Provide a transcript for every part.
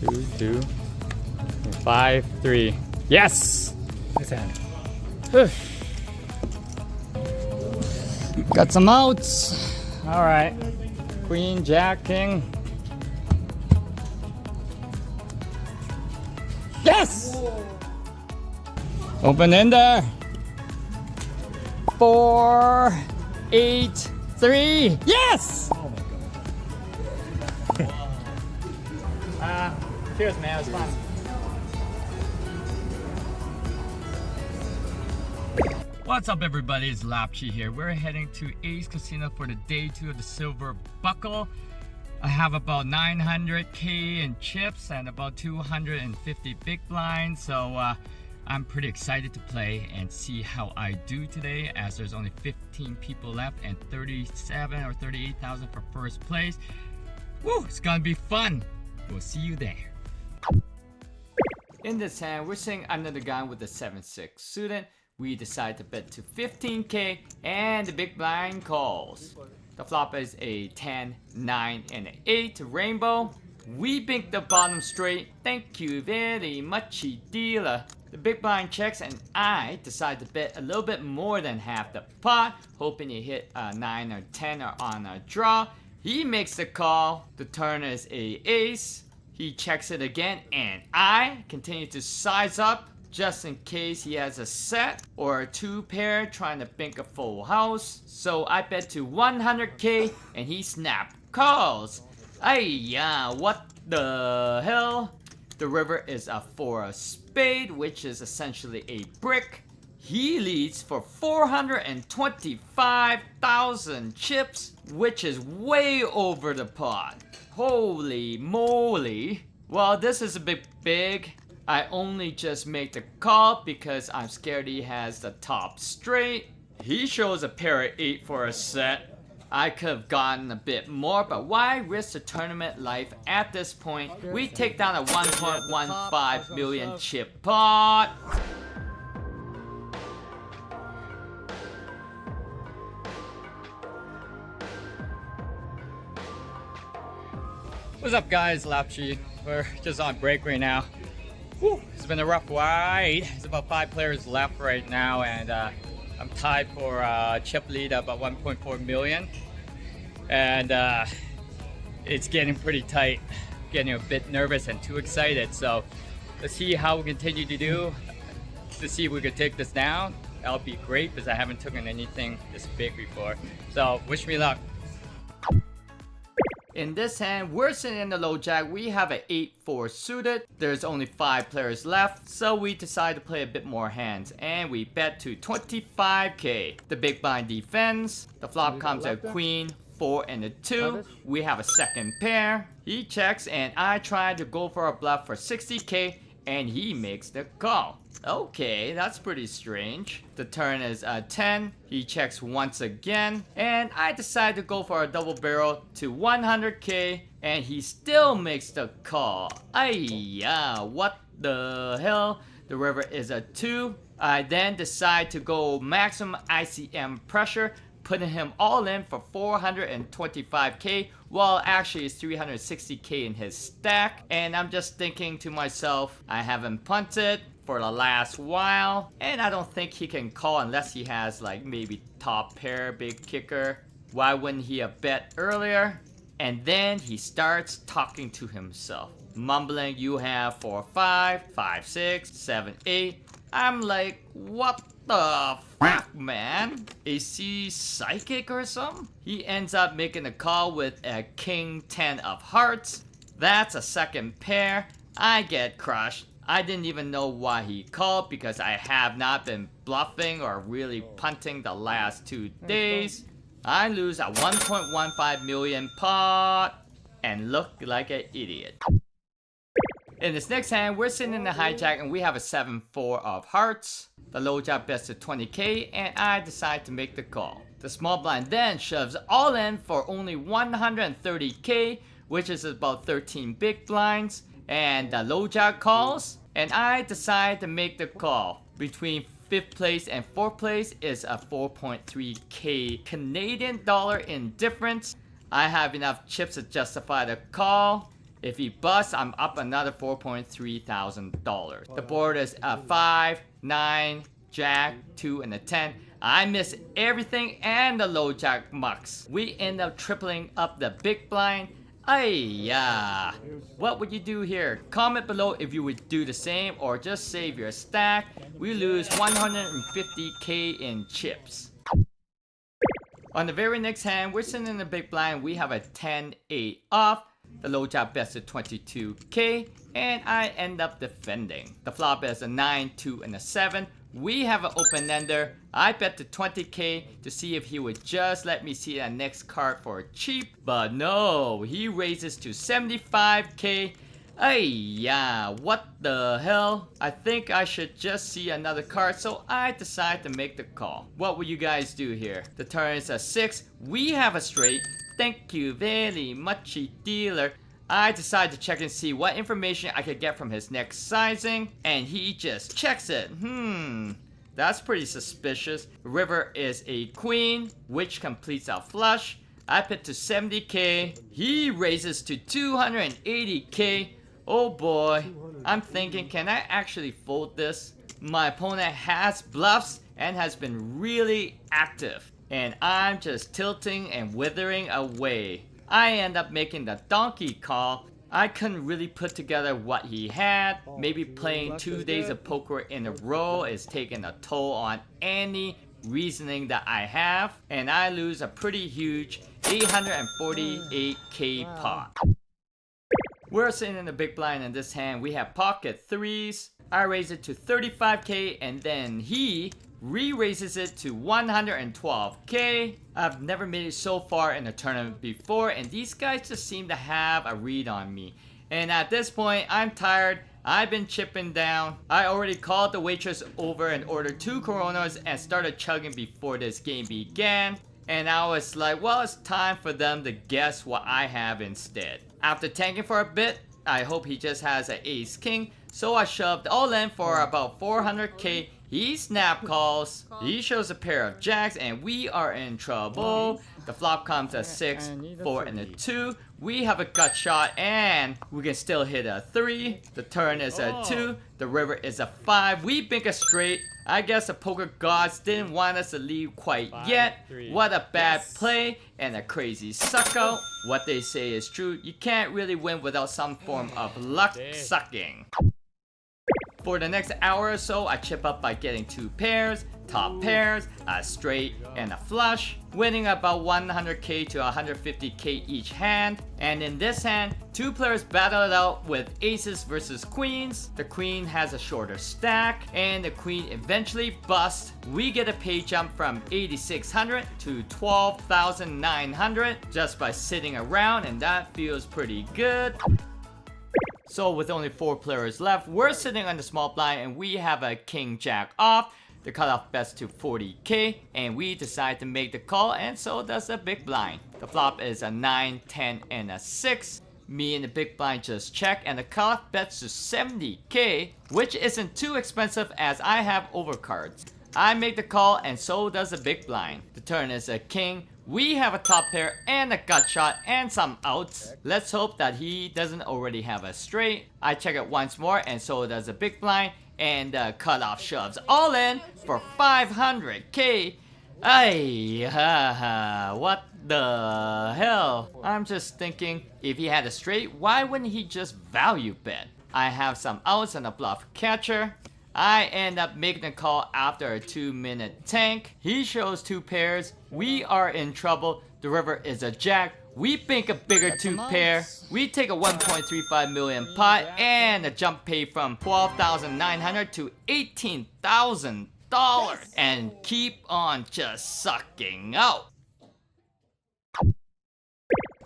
2, 2, 5, 3. Yes! Nice hand. Got some outs. All right. Queen, Jack, King. Yes! Open ender. 4, 8, 3. Yes! Oh my god. Cheers, man. It was fun. What's up, everybody? It's LapChi here. We're heading to Ace Casino for the day 2 of the Silver Buckle. I have about 900k in chips and about 250 big blinds, so I'm pretty excited to play and see how I do today, as there's only 15 people left and 37 or 38,000 for first place. Woo! It's gonna be fun. We'll see you there. In this hand, we're sitting under the gun with the 7-6 suited. We decide to bet to 15k and the big blind calls. The flop is a 10, 9, and an 8 rainbow. We bink the bottom straight. Thank you very much, dealer. The big blind checks and I decide to bet a little bit more than half the pot, hoping you hit a 9 or 10 or on a draw. He makes the call. The turn is a ace. He checks it again and I continue to size up just in case he has a set or a 2 pair trying to bink a full house. So I bet to 100k and he snap calls. Ayya, what the hell? The river is a 4 of spade, which is essentially a brick. He leads for 425,000 chips, which is way over the pot. Holy moly. Well, this is a bit big. I only just make the call because I'm scared he has the top straight. He shows a pair of 8 for a set. I could have gotten a bit more, but why risk the tournament life at this point? We take down a 1.15 million chip pot. What's up, guys? LapChi. We're just on break right now. Whew, it's been a rough ride. There's about 5 players left right now, and I'm tied for chip lead about 1.4 million. And it's getting pretty tight. Getting a bit nervous and too excited. So let's see how we continue to do. To see if we can take this down. That'll be great because I haven't taken anything this big before. So wish me luck. In this hand, we're sitting in the low jack. We have an 8-4 suited. There's only 5 players left, so we decide to play a bit more hands, and we bet to 25k. The big blind defends. The flop comes a queen, 4, and a 2. We have a second pair. He checks, and I try to go for a bluff for 60k, and he makes the call. Okay, that's pretty strange. The turn is a 10. He checks once again. And I decide to go for a double barrel to 100k. And he still makes the call. Ayya, what the hell? The river is a 2. I then decide to go maximum ICM pressure, putting him all in for 425k. Well, actually it's 360k in his stack. And I'm just thinking to myself, I haven't punted for the last while, and I don't think he can call unless he has like maybe top pair, big kicker. Why wouldn't he have bet earlier? And then he starts talking to himself, mumbling, you have 4, 5, 5, 6, 7, 8. I'm like, what the fuck, man? Is he psychic or something? He ends up making a call with a king 10 of hearts. That's a second pair. I get crushed. I didn't even know why he called because I have not been bluffing or really punting the last 2 days. I lose a 1.15 million pot and look like an idiot. In this next hand, we're sitting in the hijack and we have a 7-4 of hearts. The low jack bets to 20k and I decide to make the call. The small blind then shoves all in for only 130k, which is about 13 big blinds. And the low jack calls, and I decide to make the call. Between 5th place and 4th place is a 4.3k Canadian dollar in difference. I have enough chips to justify the call, If he busts, I'm up another $4.3 thousand. The board is a 5, 9, Jack, 2, and a 10. I miss everything and the low jack mucks. We end up tripling up the big blind. Ayya. What would you do here? Comment below if you would do the same or just save your stack. We lose 150k in chips. On the very next hand, we're sitting in the big blind. We have a 10-8 off. The low jack bets to 22k, and I end up defending. The flop is a 9, 2, and a 7. We have an open-ender. I bet to 20k to see if he would just let me see that next card for cheap. But no, he raises to 75k. Ayya, what the hell? I think I should just see another card, so I decide to make the call. What will you guys do here? The turn is a 6. We have a straight. Thank you very much, dealer. I decide to check and see what information I could get from his next sizing, and he just checks it. That's pretty suspicious. River is a queen, which completes our flush. I bet to 70k. He raises to 280k. Oh boy. I'm thinking, can I actually fold this? My opponent has bluffs and has been really active, and I'm just tilting and withering away. I end up making the donkey call. I couldn't really put together what he had. Maybe playing 2 days of poker in a row is taking a toll on any reasoning that I have, and I lose a pretty huge 848k pot. We're sitting in the big blind in this hand. We have pocket 3s. I raise it to 35k, and then he re-raises it to 112k. I've never made it so far in a tournament before, and these guys just seem to have a read on me. And at this point, I'm tired. I've been chipping down. I already called the waitress over and ordered 2 Coronas and started chugging before this game began. And I was like, well, it's time for them to guess what I have instead. After tanking for a bit, I hope he just has an ace king, so I shoved all in for about 400k. He snap calls. He shows a pair of jacks, and we are in trouble. The flop comes a 6, 4, and a 2. We have a gut shot, and we can still hit a 3. The turn is a 2. The river is a 5. We bink a straight. I guess the poker gods didn't want us to leave quite yet. What a bad play and a crazy suck out. What they say is true. You can't really win without some form of luck sucking. For the next hour or so, I chip up by getting 2 pairs, top pairs, a straight, and a flush, winning about 100k to 150k each hand. And in this hand, 2 players battle it out with aces versus queens. The queen has a shorter stack, and the queen eventually busts. We get a pay jump from 8,600 to 12,900 just by sitting around, and that feels pretty good. So with only 4 players left, we're sitting on the small blind, and we have a king jack off. The cutoff bets to 40k, and we decide to make the call, and so does the big blind. The flop is a 9, 10, and a 6. Me and the big blind just check, and the cutoff bets to 70k, which isn't too expensive as I have overcards. I make the call, and so does the big blind. The turn is a king. We have a top pair and a gut shot and some outs. Let's hope that he doesn't already have a straight. I check it once more, and so does the big blind, and the cutoff shoves all in for 500k. Ay, what the hell? I'm just thinking, if he had a straight, why wouldn't he just value bet? I have some outs and a bluff catcher. I end up making a call after a 2-minute tank. He shows 2 pairs. We are in trouble. The river is a jack. We bink a bigger 2 pair. We take a 1.35 million pot and a jump pay from $12,900 to $18,000 and keep on just sucking out.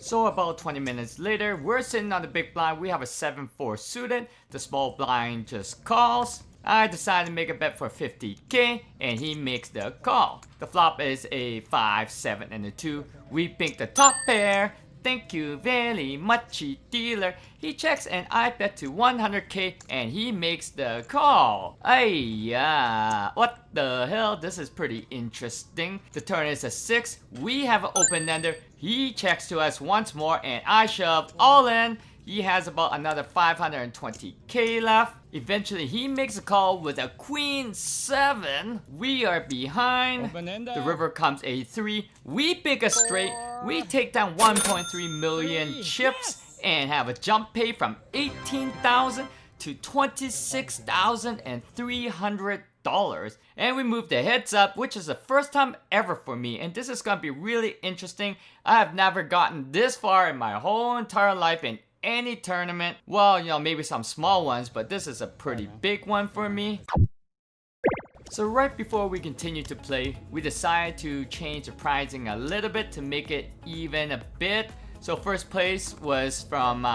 So about 20 minutes later, we're sitting on the big blind. We have a 7-4 suited. The small blind just calls. I decide to make a bet for 50k, and he makes the call. The flop is a 5, 7, and a 2. We pink the top pair. Thank you very much, dealer. He checks, and I bet to 100k, and he makes the call. Ayya, what the hell? This is pretty interesting. The turn is a 6. We have an open-ender. He checks to us once more, and I shove all in. He has about another 520k left. Eventually, he makes a call with a queen 7. We are behind. The river comes a3. We pick a straight. We take down 1.3 million chips and have a jump pay from 18,000 to $26,300. And we move the heads up, which is the first time ever for me. And this is gonna be really interesting. I have never gotten this far in my whole entire life in any tournament. Well, you know, maybe some small ones, but this is a pretty big one for me. So right before we continue to play, we decided to change the pricing a little bit to make it even a bit. So first place was from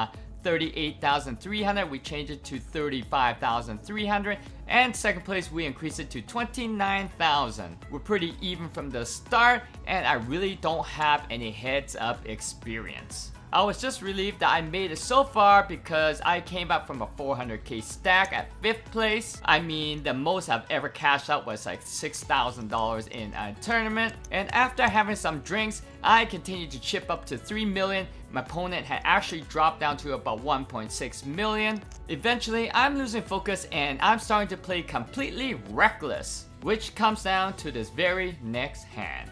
38,300, we changed it to 35,300, and second place we increased it to 29,000. We're pretty even from the start, and I really don't have any heads up experience. I was just relieved that I made it so far because I came back from a 400k stack at 5th place. I mean, the most I've ever cashed out was like $6,000 in a tournament. And after having some drinks, I continued to chip up to 3 million. My opponent had actually dropped down to about 1.6 million. Eventually, I'm losing focus and I'm starting to play completely reckless, which comes down to this very next hand.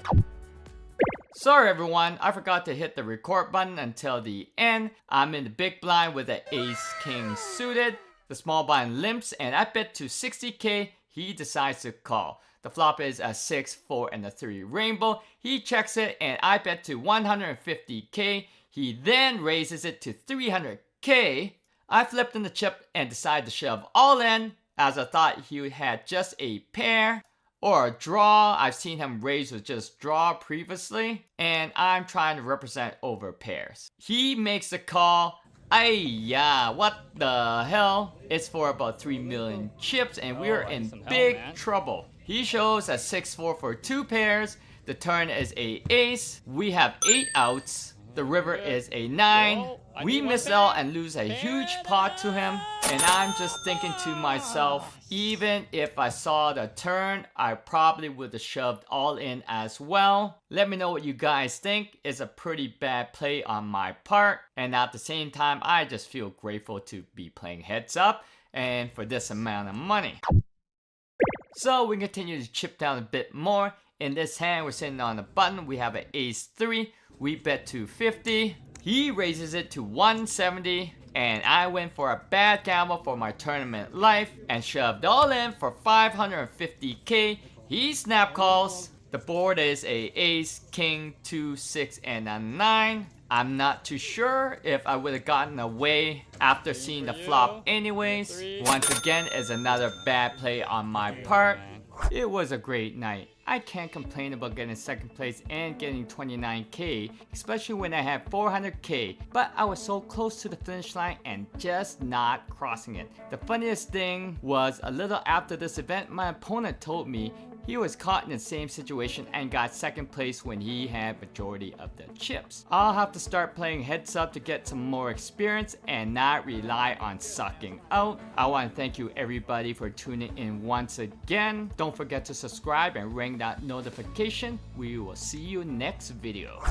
Sorry everyone, I forgot to hit the record button until the end. I'm in the big blind with an ace-king suited. The small blind limps and I bet to 60k. He decides to call. The flop is a 6, 4, and a 3 rainbow. He checks it and I bet to 150k. He then raises it to 300k. I flipped in the chip and decided to shove all in as I thought he had just a pair or a draw. I've seen him raise with just draw previously, and I'm trying to represent over pairs. He makes the call. Ayya, what the hell? It's for about 3 million chips and we're in big trouble. He shows a 6-4 for 2 pairs. The turn is a ace. We have 8 outs. The river is a 9. We miss out and lose a huge pot to him. And I'm just thinking to myself, even if I saw the turn, I probably would have shoved all in as well. Let me know what you guys think. It's a pretty bad play on my part. And at the same time, I just feel grateful to be playing heads up and for this amount of money. So we continue to chip down a bit more. In this hand, we're sitting on the button. We have an ace-3. We bet to 50. He raises it to 170. And I went for a bad gamble for my tournament life and shoved all in for 550k. He snap calls. The board is a ace, king, 2, 6, and a 9. I'm not too sure if I would have gotten away after seeing the flop anyways. Once again, is another bad play on my part. It was a great night. I can't complain about getting second place and getting 29k, especially when I had 400k, but I was so close to the finish line and just not crossing it. The funniest thing was a little after this event, my opponent told me he was caught in the same situation and got second place when he had majority of the chips. I'll have to start playing heads up to get some more experience and not rely on sucking out. I want to thank you everybody for tuning in once again. Don't forget to subscribe and ring that notification. We will see you next video.